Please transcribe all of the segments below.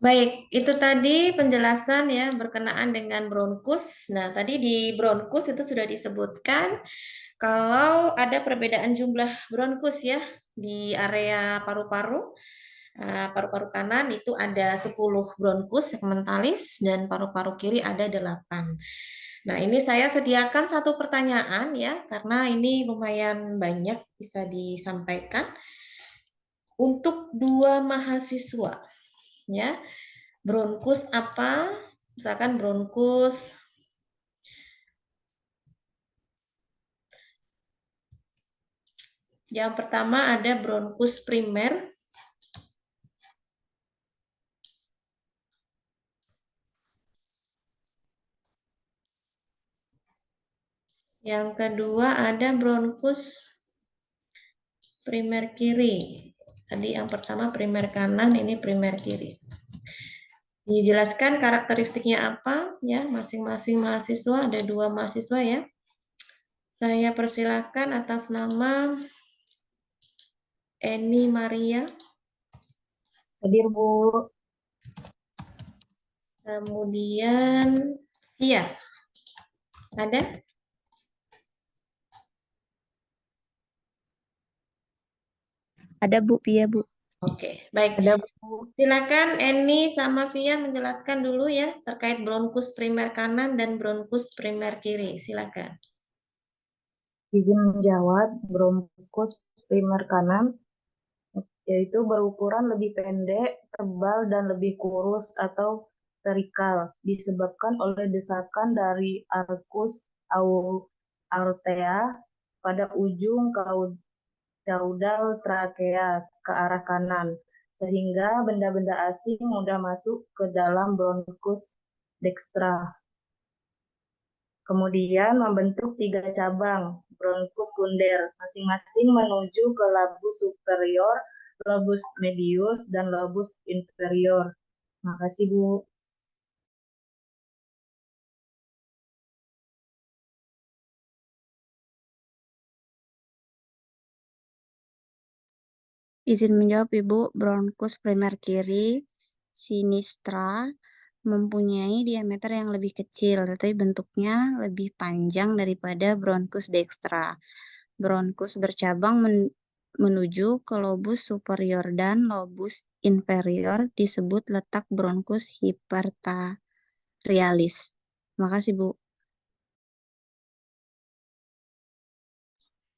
Baik, itu tadi penjelasan ya berkenaan dengan bronkus. Nah, tadi di bronkus itu sudah disebutkan kalau ada perbedaan jumlah bronkus ya di area paru-paru. Paru-paru kanan itu ada 10 bronkus segmentalis dan paru-paru kiri ada 8. Nah, ini saya sediakan satu pertanyaan ya karena ini lumayan banyak bisa disampaikan untuk dua mahasiswa ya. Bronkus apa? Misalkan bronkus yang pertama ada bronkus primer. Yang kedua ada bronkus primer kiri. Tadi yang pertama primer kanan, ini primer kiri. Dijelaskan karakteristiknya apa ya masing-masing mahasiswa, ada dua mahasiswa ya. Saya persilakan atas nama Eni Maria. Hadir, Bu. Kemudian Via. Ada? Ada Bu, Pia Bu. Oke, baik. Ada, Bu. Silakan Eni sama Via menjelaskan dulu ya terkait bronkus primer kanan dan bronkus primer kiri. Silakan. Izin menjawab, bronkus primer kanan yaitu berukuran lebih pendek, tebal, dan lebih kurus atau vertikal, disebabkan oleh desakan dari arcus aortea pada ujung caudal trakea ke arah kanan, sehingga benda-benda asing mudah masuk ke dalam bronkus dextra. Kemudian membentuk 3 cabang bronkus sekunder, masing-masing menuju ke lobus superior, lobus medius, dan lobus inferior. Makasih, Bu. Izin menjawab Ibu, bronkus primer kiri, sinistra, mempunyai diameter yang lebih kecil, tetapi bentuknya lebih panjang daripada bronkus dextra. Bronkus bercabang menuju ke lobus superior dan lobus inferior disebut letak bronkus hipertarialis. Makasih Bu.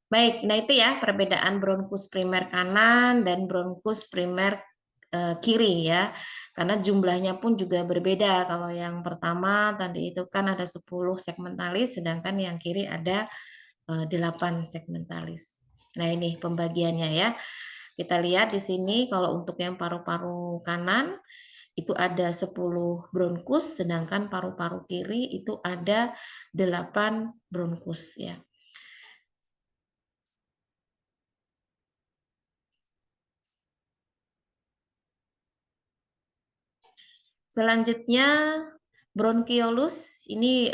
Baik, nah itu ya perbedaan bronkus primer kanan dan bronkus primer kiri ya. Karena jumlahnya pun juga berbeda. Kalau yang pertama tadi itu kan ada 10 segmentalis, sedangkan yang kiri ada 8 segmentalis. Nah ini pembagiannya ya. Kita lihat di sini kalau untuk yang paru-paru kanan itu ada 10 bronkus, sedangkan paru-paru kiri itu ada 8 bronkus ya. Selanjutnya bronkiolus ini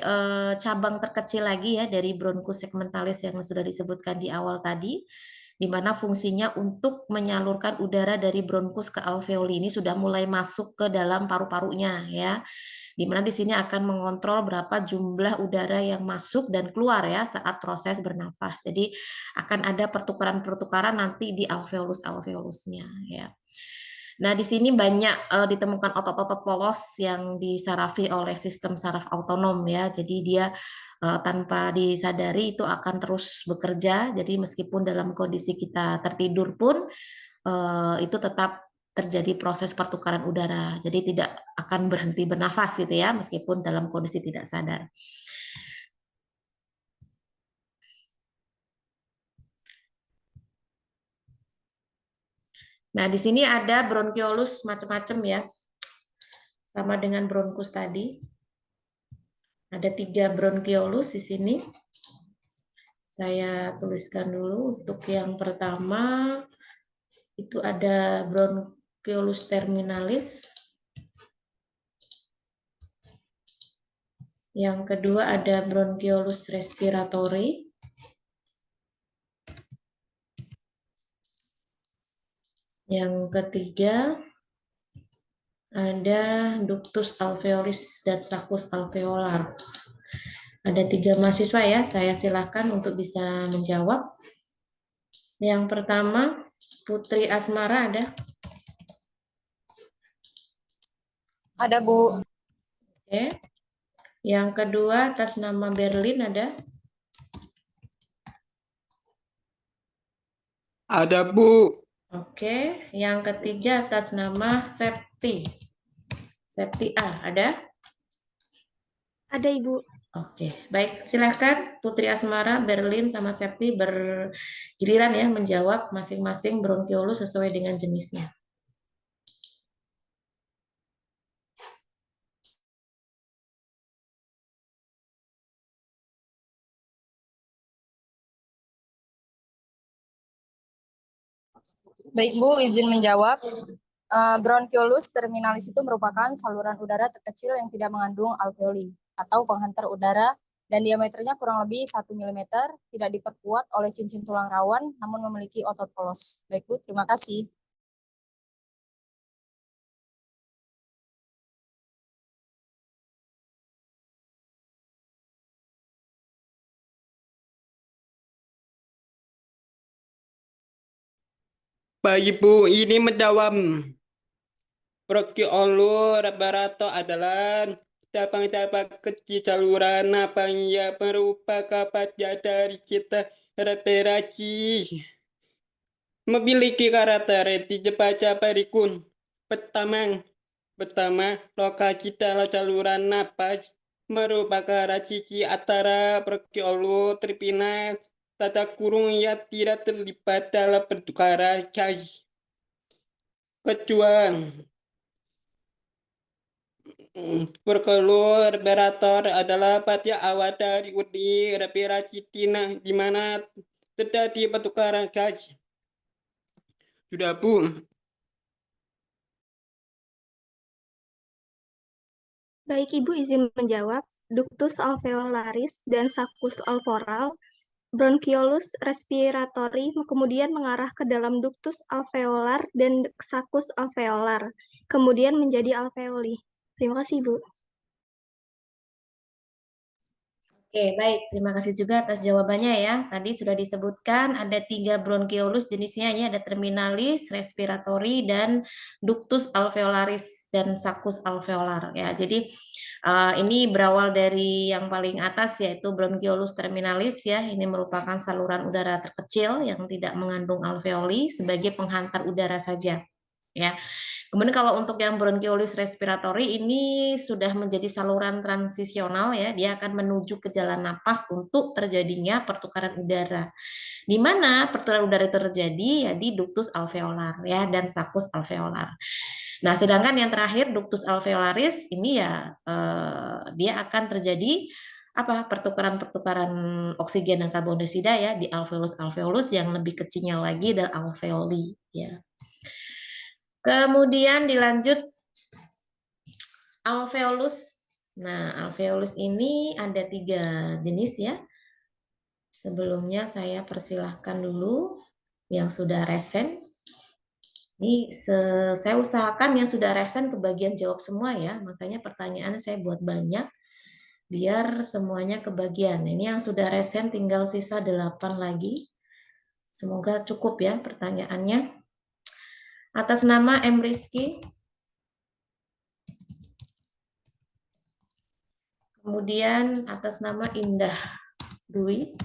cabang terkecil lagi ya dari bronkus segmentalis yang sudah disebutkan di awal tadi, di mana fungsinya untuk menyalurkan udara dari bronkus ke alveoli ini sudah mulai masuk ke dalam paru-parunya ya. Di mana di sini akan mengontrol berapa jumlah udara yang masuk dan keluar ya saat proses bernafas. Jadi akan ada pertukaran-pertukaran nanti di alveolus-alveolusnya ya. Nah, di sini banyak ditemukan otot-otot polos yang disarafi oleh sistem saraf autonom ya. Jadi dia tanpa disadari itu akan terus bekerja. Jadi meskipun dalam kondisi kita tertidur pun itu tetap terjadi proses pertukaran udara. Jadi tidak akan berhenti bernafas gitu ya, meskipun dalam kondisi tidak sadar. Nah, di sini ada bronkiolus macam-macam ya. Sama dengan bronkus tadi. Ada 3 bronkiolus di sini. Saya tuliskan dulu untuk yang pertama itu ada bronkiolus terminalis. Yang kedua ada bronkiolus respiratory. Yang ketiga ada ductus alveolis dan saccus alveolar. Ada 3 mahasiswa ya, saya silakan untuk bisa menjawab. Yang pertama, Putri Asmara ada? Ada, Bu. Oke. Yang kedua, atas nama Berlin ada? Ada, Bu. Oke. Yang ketiga, atas nama Septi. Septi A, ada? Ada, Ibu. Oke, baik. Silakan Putri Asmara, Berlin, sama Septi bergiliran ya menjawab masing-masing bronkiolus sesuai dengan jenisnya. Baik, Bu, izin menjawab. Bronkiolus terminalis itu merupakan saluran udara terkecil yang tidak mengandung alveoli atau penghantar udara dan diameternya kurang lebih 1 mm, tidak diperkuat oleh cincin tulang rawan namun memiliki otot polos. Baik, Bu, terima kasih. Baik, Bu, ini menjawab. Bronkiolus barato adalah cabang-cabang kecil saluran napas yang merupakan bagian dari kita respirasi. Memiliki karakter dibaca berikut. Pertama, lokasi dalam saluran napas merupakan sisi antara bronkiolus terminal tanda kurung yang tidak terlibat dalam pertukaran gas. Kedua, bronkiolus barator adalah bagian awal dari uni respirasi di mana terjadi pertukaran gas. Sudah, Bu. Baik, Ibu izin menjawab. Ductus alveolaris dan saccus alveolar, bronkiolus respiratori kemudian mengarah ke dalam ductus alveolar dan saccus alveolar, kemudian menjadi alveoli. Terima kasih, Ibu. Oke, baik. Terima kasih juga atas jawabannya ya. Tadi sudah disebutkan ada 3 bronkiolus jenisnya ya, ada terminalis, respiratori, dan ductus alveolaris dan saccus alveolar ya. Jadi ini berawal dari yang paling atas yaitu bronkiolus terminalis ya. Ini merupakan saluran udara terkecil yang tidak mengandung alveoli sebagai penghantar udara saja ya. Kemudian kalau untuk yang bronkiolus respiratori ini sudah menjadi saluran transisional ya, dia akan menuju ke jalan napas untuk terjadinya pertukaran udara. Di mana pertukaran udara terjadi ya di ductus alveolar ya dan saccus alveolar. Nah, sedangkan yang terakhir ductus alveolaris ini ya dia akan terjadi apa pertukaran-pertukaran oksigen dan karbon dioksida ya di alveolus yang lebih kecilnya lagi dan alveoli ya. Kemudian dilanjut alveolus. Nah, alveolus ini ada 3 jenis ya. Sebelumnya saya persilahkan dulu yang sudah resen. Ini saya usahakan yang sudah resen kebagian jawab semua ya. Makanya pertanyaan saya buat banyak biar semuanya kebagian. Ini yang sudah resen tinggal sisa 8 lagi. Semoga cukup ya pertanyaannya. Atas nama M. Rizky. Kemudian atas nama Indah Dwi.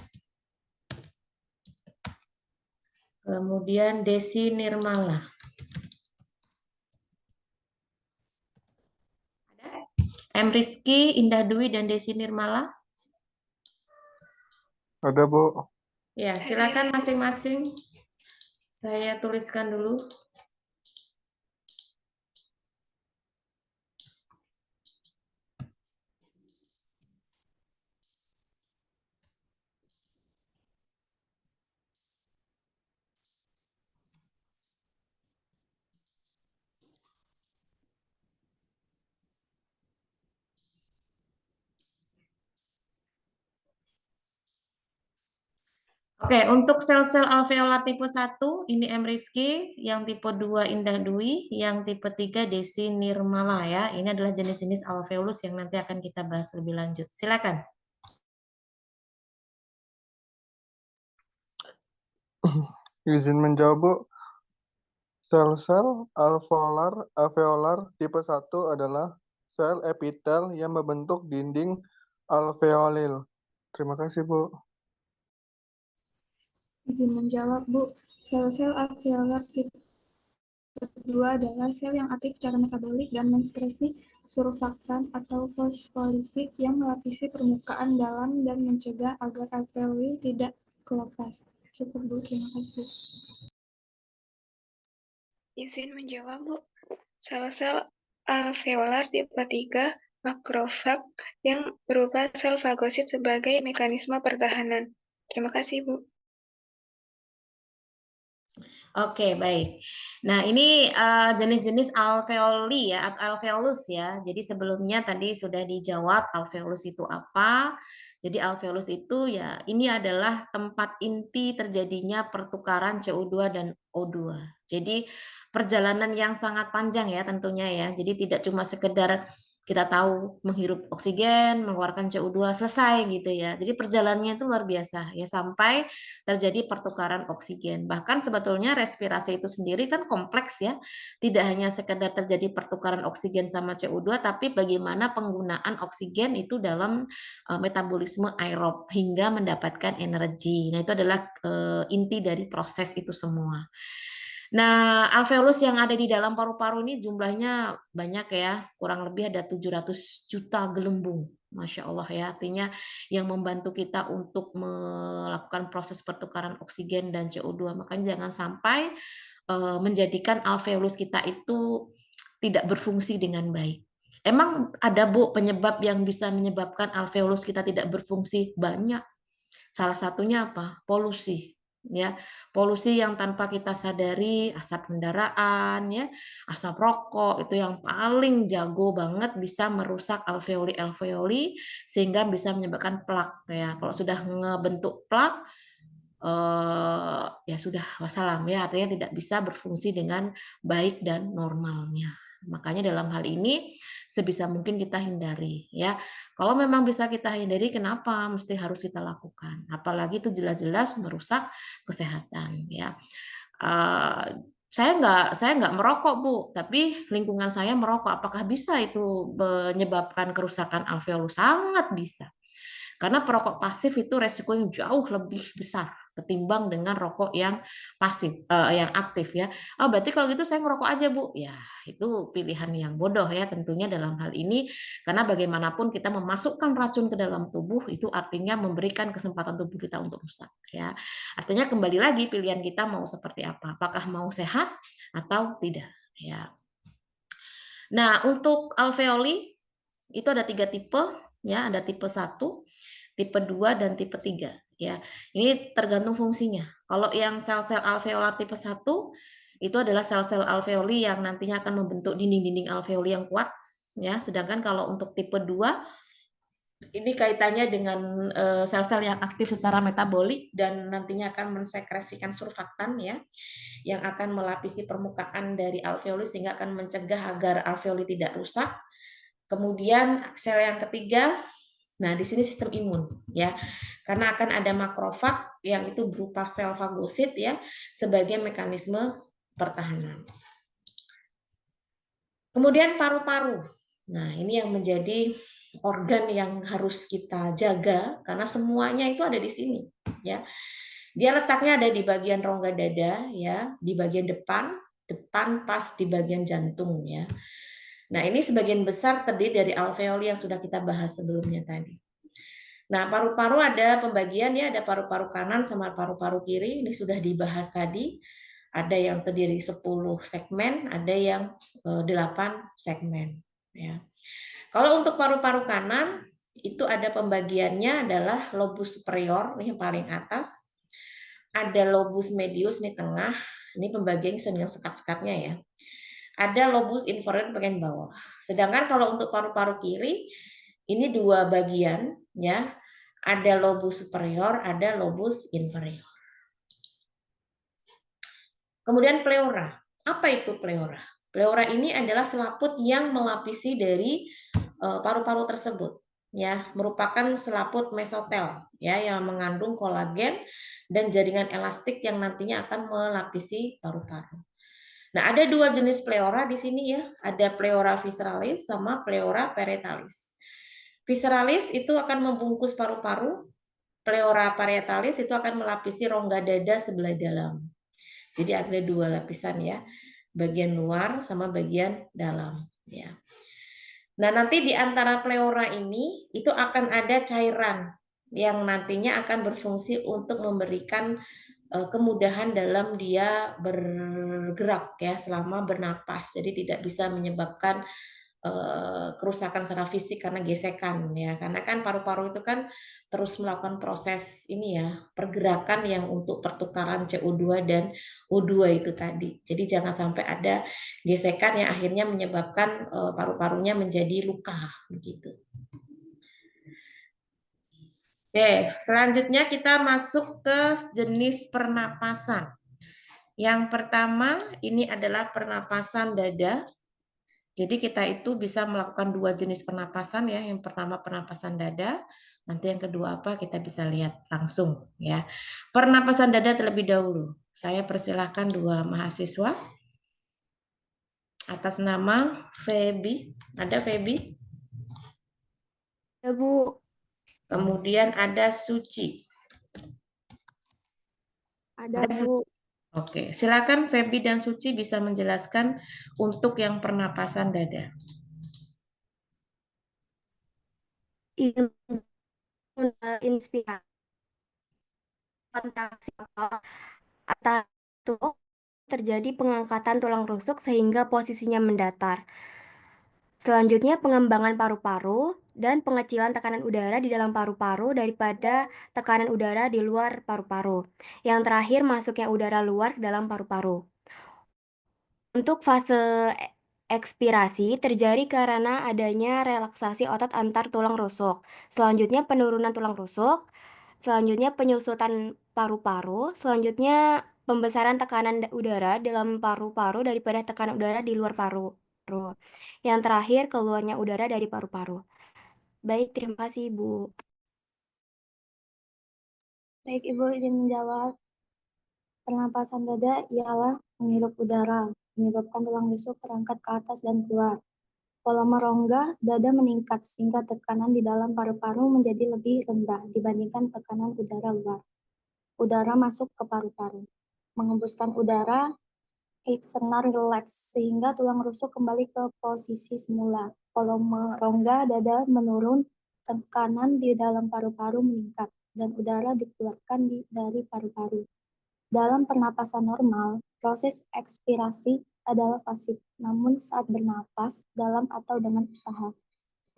Kemudian Desi Nirmala. M. Rizky, Indah Dwi, dan Desi Nirmala. Ada, Bu. Ya, silakan masing-masing. Saya tuliskan dulu. Oke, untuk sel-sel alveolar tipe 1, ini M. Rizky, yang tipe 2 Indah Dwi, yang tipe 3 Desi Nirmala ya. Ini adalah jenis-jenis alveolus yang nanti akan kita bahas lebih lanjut. Silakan. Izin menjawab, Bu. Sel-sel alveolar tipe 1 adalah sel epitel yang membentuk dinding alveolil. Terima kasih, Bu. Izin menjawab, Bu. Sel-sel alveolar tipe 2 adalah sel yang aktif secara metabolik dan mensekresi surfaktan atau fosfolipid yang melapisi permukaan dalam dan mencegah agar alveoli tidak kelepas. Cukup, Bu. Terima kasih. Izin menjawab, Bu. Sel-sel alveolar tipe 3 makrofag yang berupa sel fagosit sebagai mekanisme pertahanan. Terima kasih, Bu. Oke, baik. Nah, ini jenis-jenis alveoli ya, atau alveolus ya. Jadi sebelumnya tadi sudah dijawab alveolus itu apa. Jadi alveolus itu ya, ini adalah tempat inti terjadinya pertukaran CO2 dan O2. Jadi perjalanan yang sangat panjang ya tentunya ya. Jadi tidak cuma sekedar kita tahu menghirup oksigen, mengeluarkan CO2, selesai gitu ya. Jadi perjalanannya itu luar biasa ya, sampai terjadi pertukaran oksigen. Bahkan sebetulnya respirasi itu sendiri kan kompleks ya. Tidak hanya sekedar terjadi pertukaran oksigen sama CO2, tapi bagaimana penggunaan oksigen itu dalam metabolisme aerob hingga mendapatkan energi. Nah, itu adalah inti dari proses itu semua. Nah, alveolus yang ada di dalam paru-paru ini jumlahnya banyak ya, kurang lebih ada 700 juta gelembung. Masya Allah ya, artinya yang membantu kita untuk melakukan proses pertukaran oksigen dan CO2. Makanya jangan sampai menjadikan alveolus kita itu tidak berfungsi dengan baik. Emang ada, Bu, penyebab yang bisa menyebabkan alveolus kita tidak berfungsi? Banyak. Salah satunya apa? Polusi. Ya, polusi yang tanpa kita sadari, asap kendaraan ya, asap rokok itu yang paling jago banget bisa merusak alveoli sehingga bisa menyebabkan plak ya. Kalau sudah ngebentuk plak ya sudah wassalam ya, artinya tidak bisa berfungsi dengan baik dan normalnya. Makanya dalam hal ini sebisa mungkin kita hindari ya. Kalau memang bisa kita hindari, kenapa mesti harus kita lakukan? Apalagi itu jelas-jelas merusak kesehatan ya. Saya nggak merokok, Bu, tapi lingkungan saya merokok. Apakah bisa itu menyebabkan kerusakan alveolus? Sangat bisa. Karena perokok pasif itu resikonya jauh lebih besar ketimbang dengan rokok yang pasif, yang aktif ya. Oh, berarti kalau gitu saya ngerokok aja, Bu. Ya, itu pilihan yang bodoh ya tentunya dalam hal ini, karena bagaimanapun kita memasukkan racun ke dalam tubuh itu artinya memberikan kesempatan tubuh kita untuk rusak ya. Artinya kembali lagi pilihan kita mau seperti apa? Apakah mau sehat atau tidak ya. Nah, untuk alveoli itu ada 3 tipe ya, ada tipe 1, tipe 2 dan tipe 3 ya. Ini tergantung fungsinya. Kalau yang sel-sel alveolar tipe 1 itu adalah sel-sel alveoli yang nantinya akan membentuk dinding-dinding alveoli yang kuat ya. Sedangkan kalau untuk tipe 2 ini kaitannya dengan sel-sel yang aktif secara metabolik dan nantinya akan mensekresikan surfaktan ya, yang akan melapisi permukaan dari alveoli sehingga akan mencegah agar alveoli tidak rusak. Kemudian sel yang ketiga, nah di sini sistem imun ya, karena akan ada makrofag yang itu berupa sel fagosit ya sebagai mekanisme pertahanan. Kemudian paru-paru. Nah, ini yang menjadi organ yang harus kita jaga karena semuanya itu ada di sini ya. Dia letaknya ada di bagian rongga dada ya, di bagian depan pas di bagian jantung ya. Nah, ini sebagian besar terdiri dari alveoli yang sudah kita bahas sebelumnya tadi. Nah, paru-paru ada pembagian ya, ada paru-paru kanan sama paru-paru kiri, ini sudah dibahas tadi. Ada yang terdiri 10 segmen, ada yang 8 segmen ya. Kalau untuk paru-paru kanan itu ada pembagiannya adalah lobus superior, ini yang paling atas. Ada lobus medius ini tengah, ini pembagiannya dengan sekat-sekatnya ya. Ada lobus inferior bagian bawah. Sedangkan kalau untuk paru-paru kiri ini 2 bagian ya. Ada lobus superior, ada lobus inferior. Kemudian pleura. Apa itu pleura? Pleura ini adalah selaput yang melapisi dari paru-paru tersebut, ya, merupakan selaput mesotel, ya, yang mengandung kolagen dan jaringan elastik yang nantinya akan melapisi paru-paru. Nah, ada dua jenis pleura di sini ya, ada pleura visceralis sama pleura parietalis. Visceralis itu akan membungkus paru-paru, pleura parietalis itu akan melapisi rongga dada sebelah dalam. Jadi ada dua lapisan ya, bagian luar sama bagian dalam ya. Nah, nanti di antara pleura ini itu akan ada cairan yang nantinya akan berfungsi untuk memberikan kemudahan dalam dia bergerak ya selama bernapas. Jadi tidak bisa menyebabkan kerusakan secara fisik karena gesekan ya, karena kan paru-paru itu kan terus melakukan proses ini ya, pergerakan yang untuk pertukaran CO2 dan O2 itu tadi. Jadi jangan sampai ada gesekan yang akhirnya menyebabkan paru-parunya menjadi luka begitu. Oke, selanjutnya kita masuk ke jenis pernapasan. Yang pertama ini adalah pernapasan dada. Jadi kita itu bisa melakukan dua jenis pernapasan ya. Yang pertama pernapasan dada, nanti yang kedua apa kita bisa lihat langsung ya. Pernapasan dada terlebih dahulu. Saya persilahkan dua mahasiswa atas nama Feby. Ada Feby? Ya, Bu. Kemudian ada Suci. Ada, Bu. Oke, silakan Feby dan Suci bisa menjelaskan untuk yang pernapasan dada. Inspirasi kontraksi atau terjadi pengangkatan tulang rusuk sehingga posisinya mendatar. Selanjutnya pengembangan paru-paru dan pengecilan tekanan udara di dalam paru-paru daripada tekanan udara di luar paru-paru. Yang terakhir masuknya udara luar ke dalam paru-paru. Untuk fase ekspirasi terjadi karena adanya relaksasi otot antar tulang rusuk. Selanjutnya penurunan tulang rusuk. Selanjutnya penyusutan paru-paru. Selanjutnya pembesaran tekanan udara dalam paru-paru daripada tekanan udara di luar paru. Yang terakhir keluarnya udara dari paru-paru. Baik, terima kasih Ibu. Baik, Ibu izin menjawab. Pernapasan dada ialah menghirup udara, menyebabkan tulang rusuk terangkat ke atas dan keluar. Volume rongga dada meningkat sehingga tekanan di dalam paru-paru menjadi lebih rendah dibandingkan tekanan udara luar. Udara masuk ke paru-paru, mengembuskan udara, external relax sehingga tulang rusuk kembali ke posisi semula. Volume rongga dada menurun, tekanan di dalam paru-paru meningkat, dan udara dikeluarkan dari paru-paru. Dalam pernapasan normal, proses ekspirasi adalah pasif, namun saat bernapas, dalam atau dengan usaha,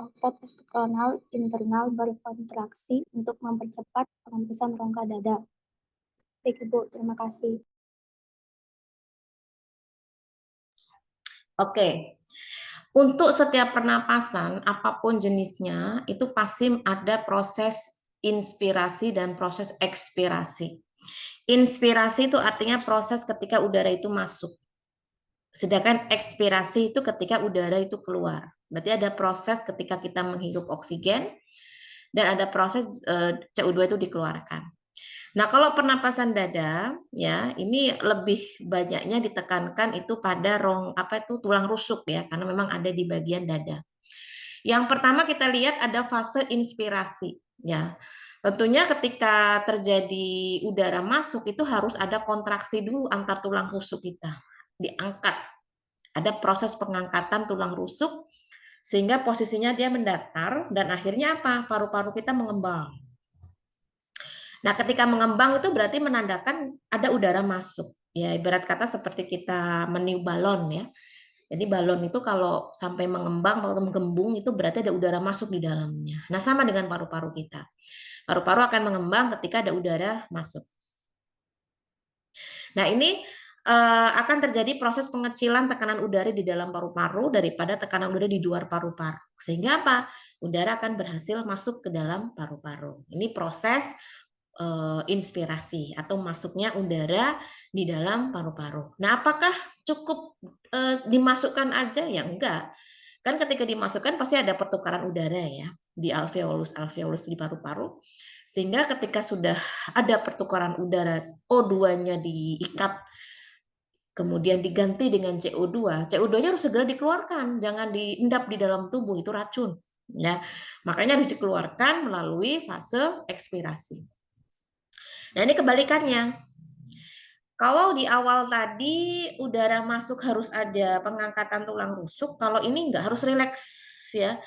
otot eksternal internal berkontraksi untuk mempercepat pengembusan rongga dada. Baik, Ibu, terima kasih. Oke. Untuk setiap pernapasan, apapun jenisnya, itu pasti ada proses inspirasi dan proses ekspirasi. Inspirasi itu artinya proses ketika udara itu masuk. Sedangkan ekspirasi itu ketika udara itu keluar. Berarti ada proses ketika kita menghirup oksigen dan ada proses CO2 itu dikeluarkan. Nah, kalau pernapasan dada ya, ini lebih banyaknya ditekankan itu pada tulang rusuk ya, karena memang ada di bagian dada. Yang pertama kita lihat ada fase inspirasi ya. Tentunya ketika terjadi udara masuk itu harus ada kontraksi dulu antar tulang rusuk kita. Diangkat. Ada proses pengangkatan tulang rusuk sehingga posisinya dia mendatar dan akhirnya apa? Paru-paru kita mengembang. Nah, ketika mengembang itu berarti menandakan ada udara masuk. Ya, ibarat kata seperti kita meniup balon ya. Jadi balon itu kalau sampai mengembang atau menggembung itu berarti ada udara masuk di dalamnya. Nah, sama dengan paru-paru kita. Paru-paru akan mengembang ketika ada udara masuk. Nah, ini akan terjadi proses pengecilan tekanan udara di dalam paru-paru daripada tekanan udara di luar paru-paru. Sehingga apa? Udara akan berhasil masuk ke dalam paru-paru. Ini proses inspirasi atau masuknya udara di dalam paru-paru. Nah, apakah cukup dimasukkan aja? Ya enggak. Kan ketika dimasukkan pasti ada pertukaran udara ya di alveolus di paru-paru. Sehingga ketika sudah ada pertukaran udara, O2-nya diikat kemudian diganti dengan CO2, CO2-nya harus segera dikeluarkan, jangan diendap di dalam tubuh, itu racun. Ya, makanya harus dikeluarkan melalui fase ekspirasi. Nah, ini kebalikannya. Kalau di awal tadi udara masuk harus ada pengangkatan tulang rusuk, kalau ini enggak, harus rileks ya.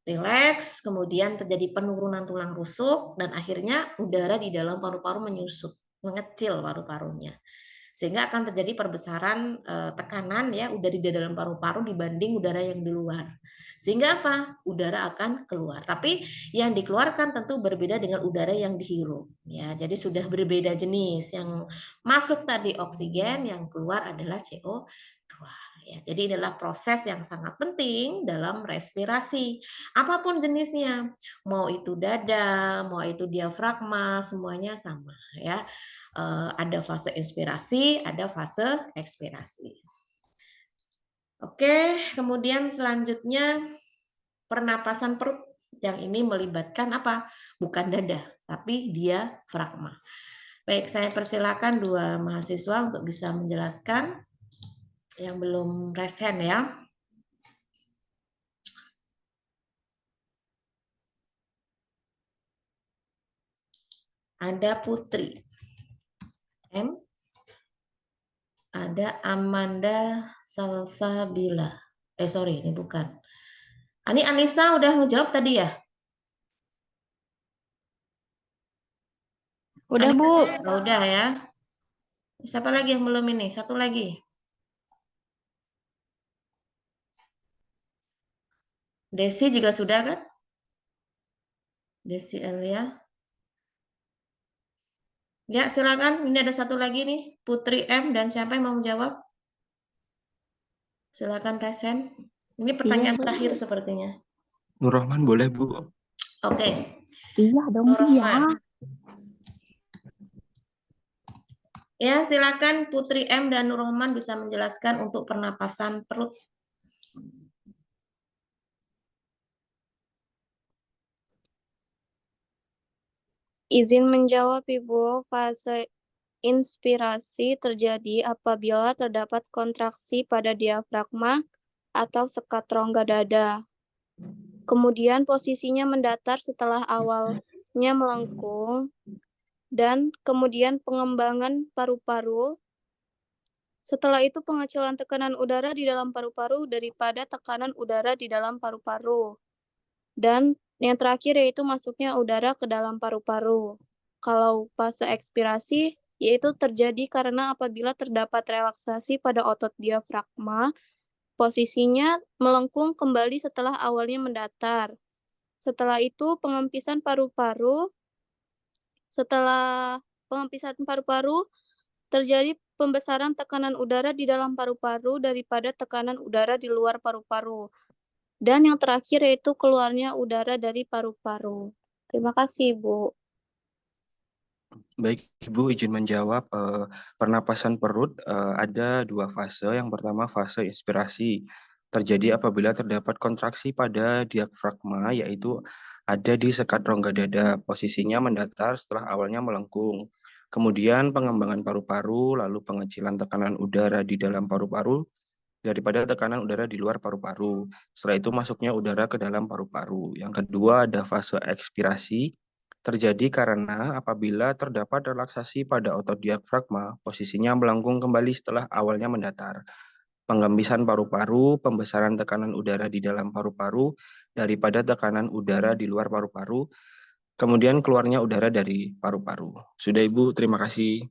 Rileks, kemudian terjadi penurunan tulang rusuk dan akhirnya udara di dalam paru-paru menyusut, mengecil paru-parunya. Sehingga akan terjadi perbesaran tekanan ya udara di dalam paru-paru dibanding udara yang di luar. Sehingga apa? Udara akan keluar. Tapi yang dikeluarkan tentu berbeda dengan udara yang dihirup. Ya, jadi sudah berbeda jenis. Yang masuk tadi oksigen, yang keluar adalah CO2. Ya, jadi adalah proses yang sangat penting dalam respirasi. Apapun jenisnya, mau itu dada, mau itu diafragma, semuanya sama ya. Ada fase inspirasi, ada fase ekspirasi. Oke, kemudian selanjutnya pernapasan perut yang ini melibatkan apa? Bukan dada, tapi diafragma. Baik, saya persilakan dua mahasiswa untuk bisa menjelaskan yang belum raise hand ya. Ada Putri M, ada Amanda Salsabila. Sorry, ini bukan. Ini Anissa udah ngejawab tadi ya? Udah, Anissa, Bu. udah ya. Siapa lagi yang belum ini? Satu lagi. Desi juga sudah kan? Desi Elia. Ya, silakan. Ini ada satu lagi nih, Putri M dan siapa yang mau menjawab? Silakan Resen. Ini pertanyaan terakhir sepertinya. Nur Rahman boleh, Bu? Oke. Iya dong, Nur Rahman. Ya, silakan Putri M dan Nur Rahman bisa menjelaskan untuk pernapasan perut. Izin menjawab, Ibu. Fase inspirasi terjadi apabila terdapat kontraksi pada diafragma atau sekat rongga dada. Kemudian posisinya mendatar setelah awalnya melengkung, dan kemudian pengembangan paru-paru. Setelah itu pengecilan tekanan udara di dalam paru-paru daripada tekanan udara di dalam paru-paru. Dan yang terakhir yaitu masuknya udara ke dalam paru-paru. Kalau fase ekspirasi, yaitu terjadi karena apabila terdapat relaksasi pada otot diafragma, posisinya melengkung kembali setelah awalnya mendatar. Setelah itu pengempisan paru-paru, terjadi pembesaran tekanan udara di dalam paru-paru daripada tekanan udara di luar paru-paru. Dan yang terakhir yaitu keluarnya udara dari paru-paru. Terima kasih, Bu. Baik, Ibu izin menjawab. Pernapasan perut ada dua fase. Yang pertama fase inspirasi. Terjadi apabila terdapat kontraksi pada diafragma, yaitu ada di sekat rongga dada. Posisinya mendatar setelah awalnya melengkung. Kemudian pengembangan paru-paru, lalu pengecilan tekanan udara di dalam paru-paru daripada tekanan udara di luar paru-paru. Setelah itu masuknya udara ke dalam paru-paru. Yang kedua ada fase ekspirasi. Terjadi karena apabila terdapat relaksasi pada otot diafragma, posisinya melengkung kembali setelah awalnya mendatar. Penggembisan paru-paru, pembesaran tekanan udara di dalam paru-paru daripada tekanan udara di luar paru-paru, kemudian keluarnya udara dari paru-paru. Sudah, Ibu, terima kasih.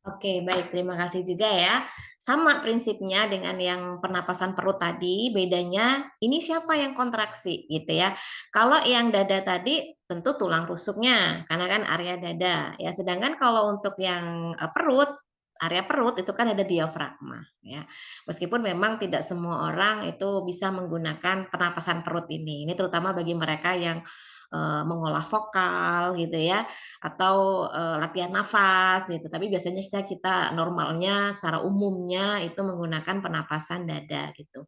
Oke, baik. Terima kasih juga ya. Sama prinsipnya dengan yang pernapasan perut tadi, bedanya ini siapa yang kontraksi gitu ya. Kalau yang dada tadi tentu tulang rusuknya, karena kan area dada. Ya, sedangkan kalau untuk yang perut, area perut itu kan ada diafragma ya. Meskipun memang tidak semua orang itu bisa menggunakan pernapasan perut ini. Ini terutama bagi mereka yang mengolah vokal gitu ya, atau latihan nafas gitu. Tapi biasanya kita normalnya secara umumnya itu menggunakan penapasan dada gitu.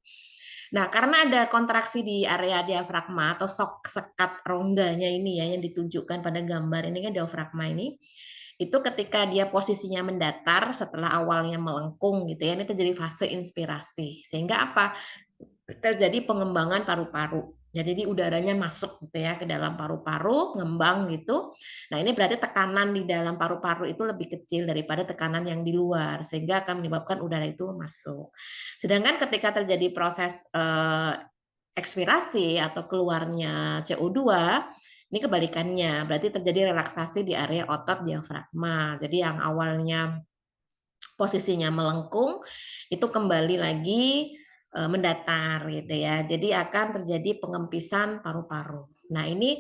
Nah, karena ada kontraksi di area diafragma atau sekat rongganya ini ya yang ditunjukkan pada gambar ini kan diafragma ini. Itu ketika dia posisinya mendatar setelah awalnya melengkung gitu ya, ini terjadi fase inspirasi. Sehingga apa? Terjadi pengembangan paru-paru. Jadi udaranya masuk gitu ya ke dalam paru-paru, ngembang gitu. Nah, ini berarti tekanan di dalam paru-paru itu lebih kecil daripada tekanan yang di luar, sehingga akan menyebabkan udara itu masuk. Sedangkan ketika terjadi proses ekspirasi atau keluarnya CO2, ini kebalikannya, berarti terjadi relaksasi di area otot diafragma. Jadi yang awalnya posisinya melengkung, itu kembali lagi mendatar gitu ya. Jadi akan terjadi pengempisan paru-paru. Nah, ini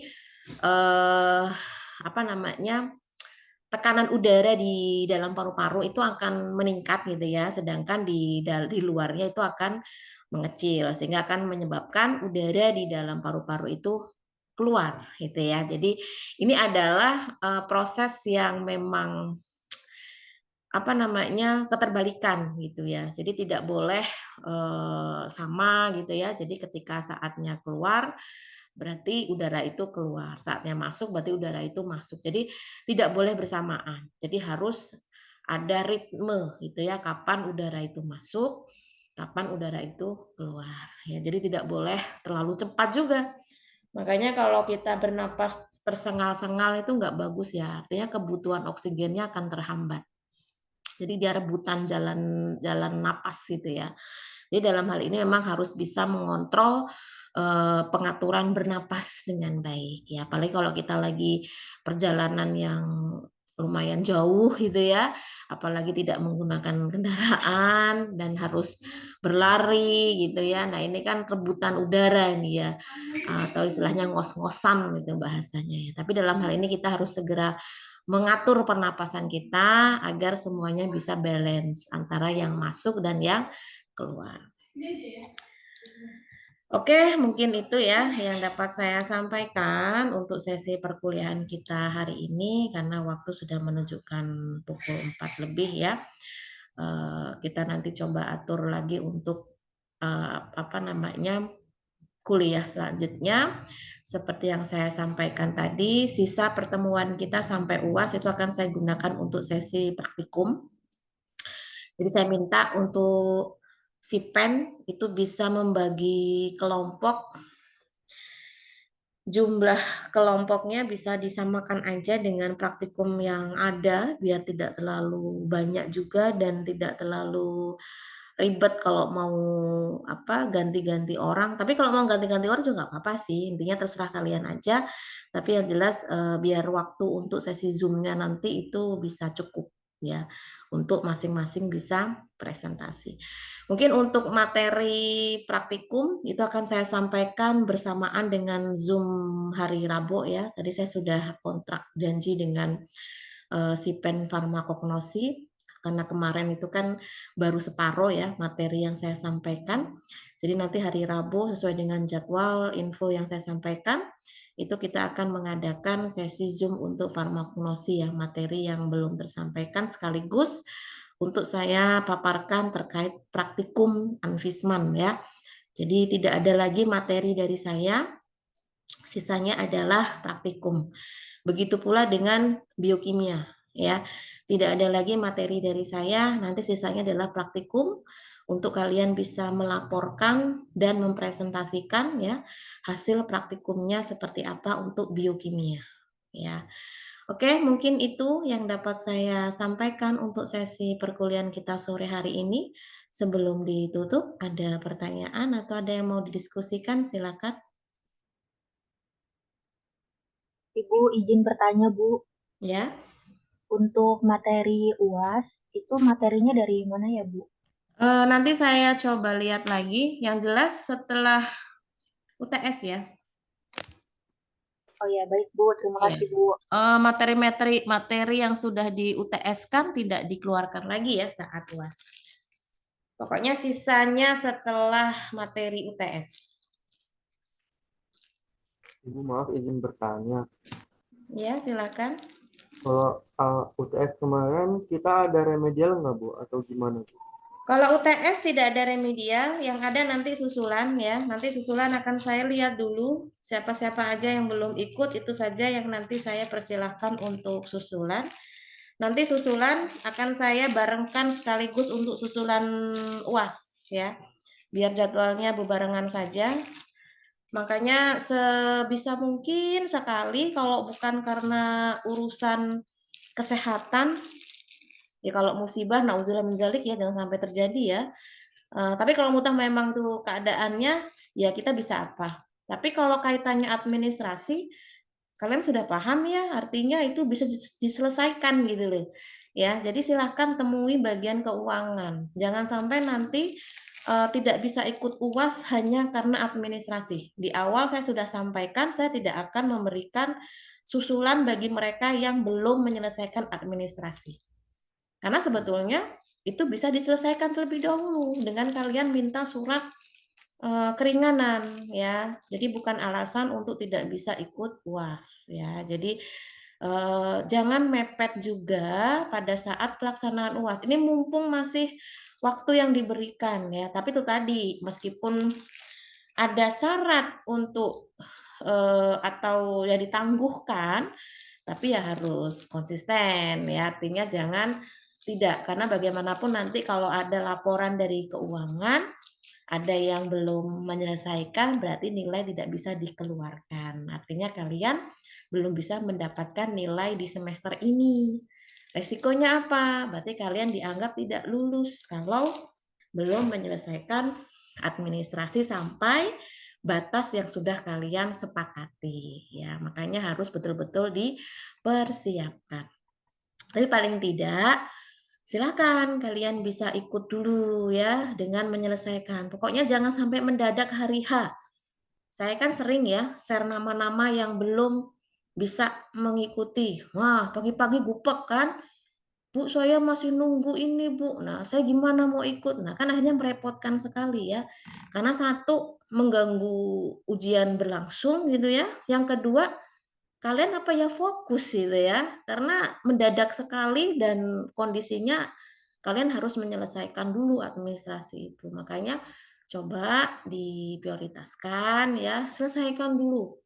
apa namanya? Tekanan udara di dalam paru-paru itu akan meningkat gitu ya, sedangkan di luarnya itu akan mengecil sehingga akan menyebabkan udara di dalam paru-paru itu keluar gitu ya. Jadi ini adalah proses yang memang apa namanya keterbalikan gitu ya. Jadi tidak boleh sama gitu ya. Jadi ketika saatnya keluar berarti udara itu keluar, saatnya masuk berarti udara itu masuk. Jadi tidak boleh bersamaan. Jadi harus ada ritme gitu ya, kapan udara itu masuk, kapan udara itu keluar. Ya, jadi tidak boleh terlalu cepat juga. Makanya kalau kita bernapas tersengal-sengal itu nggak bagus ya. Artinya kebutuhan oksigennya akan terhambat. Jadi dia rebutan jalan napas gitu ya. Jadi dalam hal ini memang harus bisa mengontrol pengaturan bernapas dengan baik ya. Apalagi kalau kita lagi perjalanan yang lumayan jauh gitu ya, apalagi tidak menggunakan kendaraan dan harus berlari gitu ya. Nah, ini kan rebutan udara ini ya, atau istilahnya ngos-ngosan gitu bahasanya ya. Tapi dalam hal ini kita harus segera mengatur pernapasan kita agar semuanya bisa balance antara yang masuk dan yang keluar. Oke, mungkin itu ya yang dapat saya sampaikan untuk sesi perkuliahan kita hari ini karena waktu sudah menunjukkan pukul 4 lebih ya. Kita nanti coba atur lagi untuk apa namanya kuliah selanjutnya. Seperti yang saya sampaikan tadi, sisa pertemuan kita sampai UAS itu akan saya gunakan untuk sesi praktikum. Jadi saya minta untuk si PEN itu bisa membagi kelompok, jumlah kelompoknya bisa disamakan aja dengan praktikum yang ada biar tidak terlalu banyak juga dan tidak terlalu ribet kalau mau apa ganti-ganti orang. Tapi kalau mau ganti-ganti orang juga nggak apa-apa sih. Intinya terserah kalian aja. Tapi yang jelas biar waktu untuk sesi Zoom-nya nanti itu bisa cukup ya untuk masing-masing bisa presentasi. Mungkin untuk materi praktikum itu akan saya sampaikan bersamaan dengan Zoom hari Rabu ya. Tadi saya sudah kontrak janji dengan si Pen Farmakognosi karena kemarin itu kan baru separuh ya materi yang saya sampaikan. Jadi nanti hari Rabu sesuai dengan jadwal info yang saya sampaikan itu kita akan mengadakan sesi Zoom untuk farmakognosi ya, materi yang belum tersampaikan sekaligus untuk saya paparkan terkait praktikum Anvisman ya. Jadi tidak ada lagi materi dari saya, sisanya adalah praktikum. Begitu pula dengan biokimia ya. Tidak ada lagi materi dari saya, nanti sisanya adalah praktikum untuk kalian bisa melaporkan dan mempresentasikan ya hasil praktikumnya seperti apa untuk biokimia ya. Oke, mungkin itu yang dapat saya sampaikan untuk sesi perkuliahan kita sore hari ini. Sebelum ditutup, ada pertanyaan atau ada yang mau didiskusikan? Silakan. Ibu izin bertanya, Bu. Ya. Untuk materi UAS, itu materinya dari mana ya, Bu? Nanti saya coba lihat lagi. Yang jelas setelah UTS ya. Oh ya, baik Bu. Terima kasih, Bu. Materi yang sudah di UTS kan tidak dikeluarkan lagi ya saat UAS. Pokoknya sisanya setelah materi UTS. Ibu maaf izin bertanya. Ya, silakan. Kalau UTS kemarin kita ada remedial nggak Bu atau gimana Bu? Kalau UTS tidak ada remedial, yang ada nanti susulan ya. Nanti susulan akan saya lihat dulu siapa-siapa aja yang belum ikut, itu saja yang nanti saya persilahkan untuk susulan. Nanti susulan akan saya barengkan sekaligus untuk susulan UAS ya. Biar jadwalnya bebarengan saja. Makanya sebisa mungkin sekali kalau bukan karena urusan kesehatan, ya kalau musibah nauzubillah min dzalik ya jangan sampai terjadi ya. Tapi kalau mutah memang tuh keadaannya ya kita bisa apa. Tapi kalau kaitannya administrasi kalian sudah paham ya, artinya itu bisa diselesaikan gitu loh. Ya, jadi silahkan temui bagian keuangan. Jangan sampai nanti tidak bisa ikut UAS hanya karena administrasi. Di awal saya sudah sampaikan saya tidak akan memberikan susulan bagi mereka yang belum menyelesaikan administrasi. Karena sebetulnya itu bisa diselesaikan terlebih dahulu dengan kalian minta surat keringanan ya. Jadi bukan alasan untuk tidak bisa ikut UAS ya. Jadi jangan mepet juga pada saat pelaksanaan UAS. Ini mumpung masih waktu yang diberikan ya. Tapi itu tadi meskipun ada syarat untuk atau ya ditangguhkan, tapi ya harus konsisten ya. Artinya jangan tidak, karena bagaimanapun nanti kalau ada laporan dari keuangan ada yang belum menyelesaikan berarti nilai tidak bisa dikeluarkan. Artinya kalian belum bisa mendapatkan nilai di semester ini. Resikonya apa? Berarti kalian dianggap tidak lulus kalau belum menyelesaikan administrasi sampai batas yang sudah kalian sepakati. Ya, makanya harus betul-betul dipersiapkan. Tapi paling tidak silakan kalian bisa ikut dulu ya dengan menyelesaikan. Pokoknya jangan sampai mendadak hari H. Saya kan sering ya share nama-nama yang belum bisa mengikuti. Wah, pagi-pagi gupek kan. Bu, saya masih nunggu ini, Bu. Nah, saya gimana mau ikut? Nah, kan akhirnya merepotkan sekali ya. Karena satu, mengganggu ujian berlangsung gitu ya. Yang kedua, kalian apa ya fokus gitu ya. Karena mendadak sekali dan kondisinya kalian harus menyelesaikan dulu administrasi itu. Makanya coba diprioritaskan ya, selesaikan dulu.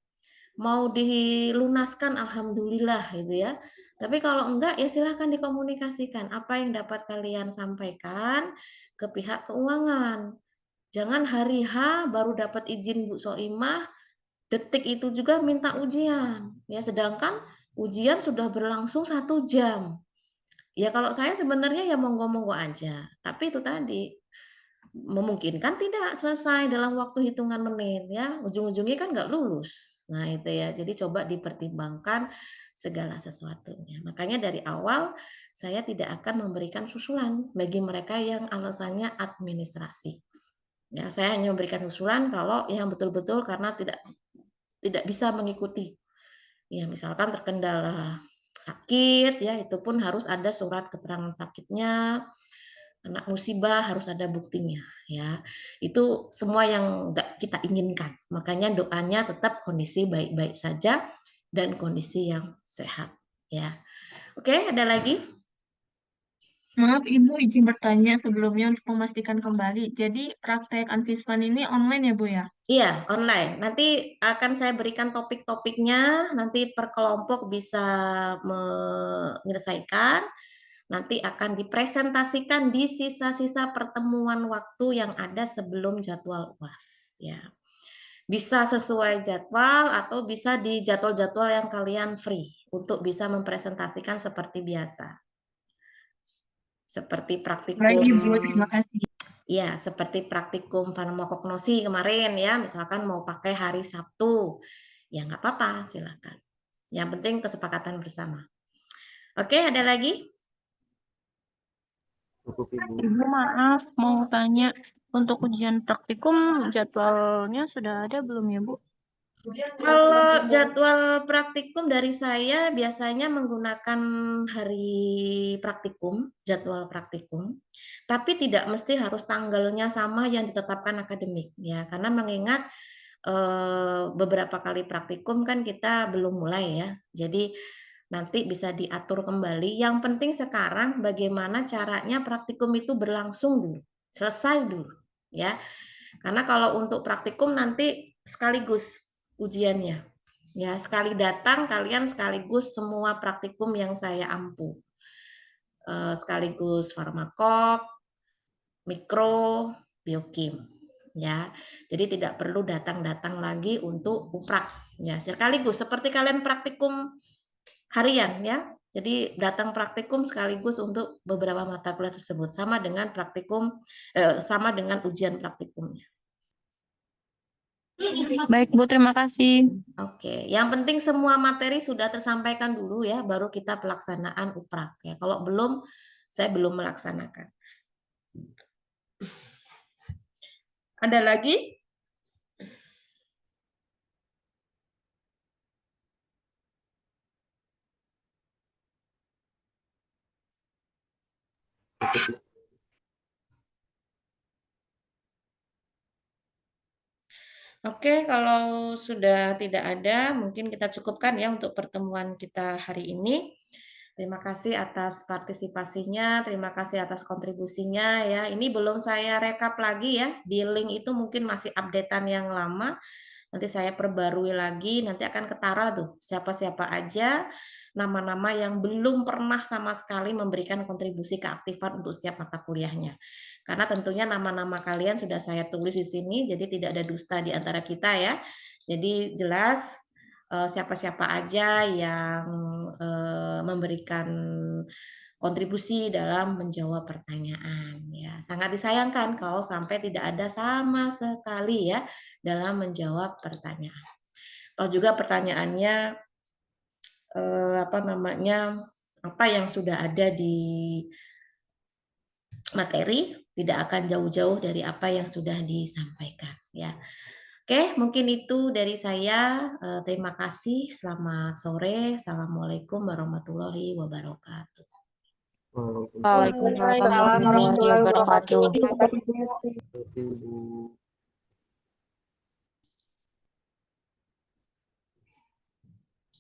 Mau dilunaskan alhamdulillah gitu ya. Tapi kalau enggak ya silahkan dikomunikasikan apa yang dapat kalian sampaikan ke pihak keuangan. Jangan hari H baru dapat izin Bu Soimah, detik itu juga minta ujian. Ya sedangkan ujian sudah berlangsung 1 jam. Ya kalau saya sebenarnya ya monggo-monggo aja. Tapi itu tadi memungkinkan tidak selesai dalam waktu hitungan menit ya, ujung-ujungnya kan nggak lulus. Nah itu ya, jadi coba dipertimbangkan segala sesuatunya. Makanya dari awal saya tidak akan memberikan susulan bagi mereka yang alasannya administrasi. Ya, saya hanya memberikan susulan kalau yang betul-betul karena tidak bisa mengikuti. Ya, misalkan terkendala sakit ya, itu pun harus ada surat keterangan sakitnya. Kena musibah harus ada buktinya ya. Itu semua yang enggak kita inginkan. Makanya doanya tetap kondisi baik-baik saja dan kondisi yang sehat ya. Oke, ada lagi? Maaf Ibu izin bertanya sebelumnya untuk memastikan kembali. Jadi praktek Anfisman ini online ya Bu ya? Iya, online. Nanti akan saya berikan topik-topiknya, nanti per kelompok bisa menyelesaikan. Nanti akan dipresentasikan di sisa-sisa pertemuan waktu yang ada sebelum jadwal UAS ya. Bisa sesuai jadwal atau bisa di jadwal-jadwal yang kalian free untuk bisa mempresentasikan seperti biasa. Seperti praktikum. Baik Ibu, terima kasih. Ya, seperti praktikum farmakognosi kemarin ya, misalkan mau pakai hari Sabtu. Ya nggak apa-apa, silakan. Yang penting kesepakatan bersama. Oke, ada lagi? Ibu maaf mau tanya, untuk ujian praktikum jadwalnya sudah ada belum ya Bu? Kalau jadwal praktikum dari saya biasanya menggunakan hari praktikum, jadwal praktikum, tapi tidak mesti harus tanggalnya sama yang ditetapkan akademik ya, karena mengingat beberapa kali praktikum kan kita belum mulai ya. Jadi nanti bisa diatur kembali. Yang penting sekarang bagaimana caranya praktikum itu berlangsung dulu, selesai dulu ya. Karena kalau untuk praktikum nanti sekaligus ujiannya. Ya, sekali datang kalian sekaligus semua praktikum yang saya ampu. Sekaligus farmakop, mikro, biokim. Ya, jadi tidak perlu datang-datang lagi untuk uprak. Ya, sekaligus seperti kalian praktikum harian ya. Jadi datang praktikum sekaligus untuk beberapa mata kuliah tersebut sama dengan praktikum sama dengan ujian praktikumnya. Baik, Bu, terima kasih. Oke, yang penting semua materi sudah tersampaikan dulu ya, baru kita pelaksanaan uprak ya. Kalau belum, saya belum melaksanakan. Ada lagi? Oke, kalau sudah tidak ada, mungkin kita cukupkan ya untuk pertemuan kita hari ini. Terima kasih atas partisipasinya, terima kasih atas kontribusinya ya. Ini belum saya rekap lagi ya, di link itu mungkin masih updatean yang lama. Nanti saya perbarui lagi, nanti akan ketara tuh siapa-siapa aja nama-nama yang belum pernah sama sekali memberikan kontribusi keaktifan untuk setiap mata kuliahnya. Karena tentunya nama-nama kalian sudah saya tulis di sini, jadi tidak ada dusta di antara kita ya. Jadi jelas siapa-siapa aja yang memberikan kontribusi dalam menjawab pertanyaan ya. Sangat disayangkan kalau sampai tidak ada sama sekali ya dalam menjawab pertanyaan. Atau juga pertanyaannya apa yang sudah ada di materi tidak akan jauh-jauh dari apa yang sudah disampaikan ya. Oke, mungkin itu dari saya. Terima kasih. Selamat sore. Assalamualaikum warahmatullahi wabarakatuh. Waalaikumsalam warahmatullahi wabarakatuh.